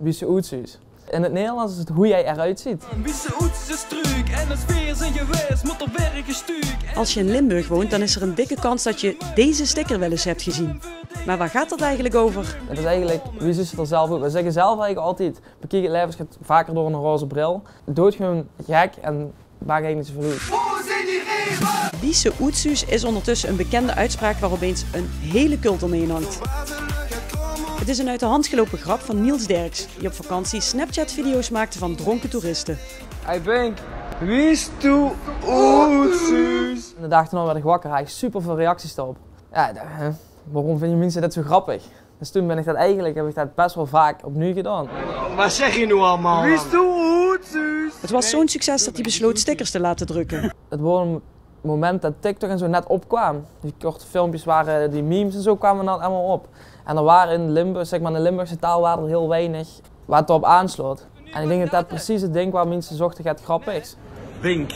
Wiese oetsuus. In het Nederlands is het hoe jij eruit ziet. Als je in Limburg woont, dan is er een dikke kans dat je deze sticker wel eens hebt gezien. Maar waar gaat dat eigenlijk over? Het is eigenlijk, wie ziet het er zelf uit? We zeggen zelf eigenlijk altijd, bekijk het leven gaat vaker door een roze bril. Doodgewoon gek en maakt eigenlijk niet zoveel uit. Wiese oetsuus is ondertussen een bekende uitspraak waar opeens een hele cult omheen hangt. Het is een uit de hand gelopen grap van Niels Derks, die op vakantie Snapchat-video's maakte van dronken toeristen. Ik denk, wie is toe oetsuus? En de dag daarna werd ik wakker, had ik super veel reacties erop. Ja, ik dacht, waarom vinden mensen dit zo grappig? Dus toen heb ik dat best wel vaak opnieuw gedaan. Wat zeg je nu allemaal? Wie is toe oetsuus? Het was zo'n succes dat hij besloot stickers te laten drukken. Het was een moment dat TikTok en zo net opkwam. Die korte filmpjes waren, die memes en zo kwamen dan allemaal op. En er waren in Limburg, zeg maar in de Limburgse taal, waren er heel weinig waar het op aansloot. En ik denk dat dat precies het ding waar mensen zochten gaat grappig. Wink,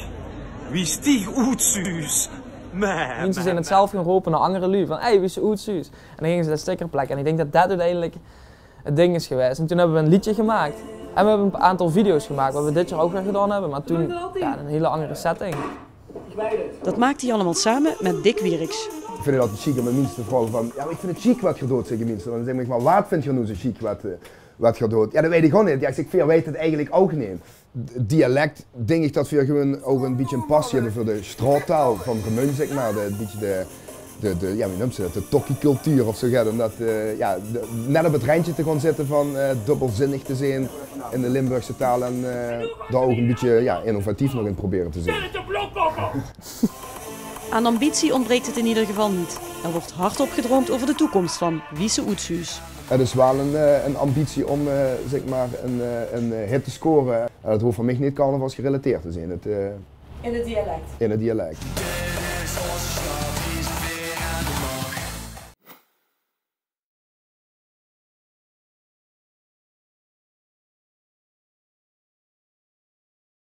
wie is die oetsuus? Mensen zijn het zelf gaan roepen naar andere lui van wie is de oetsuus? En dan gingen ze dat sticker plakken. En ik denk dat dat uiteindelijk het ding is geweest. En toen hebben we een liedje gemaakt. En we hebben een aantal video's gemaakt, wat we dit jaar ook weer gedaan hebben. Maar toen een hele andere setting. Dat maakte hij allemaal samen met Dick Wierix. Ik vind het altijd chic om mijn mensen te vragen van, ja, maar ik vind het chic wat je doet, zeggen mensen. Dan zeg ik maar, wat vind je nu zo chic wat je doet? Ja, dat weet ik gewoon niet. Ja, ik zeg, veel weet het eigenlijk ook niet. Dialect, denk ik dat we gewoon ook een beetje een passie hebben voor de straattaal van Gemun, zeg maar. Ja, wie noemt ze dat? De tokkiecultuur of zo gaat. Om dat, net op het randje te gaan zitten van dubbelzinnig te zijn in de Limburgse taal en daar ook een beetje innovatief nog in proberen te zijn. Aan ambitie ontbreekt het in ieder geval niet. Er wordt hardop gedroomd over de toekomst van Wiese oetsuus. Het is wel een ambitie om zeg maar een hit te scoren. Het hoeft voor mij niet carnavalsgerelateerd te zijn. In het dialect? In het dialect.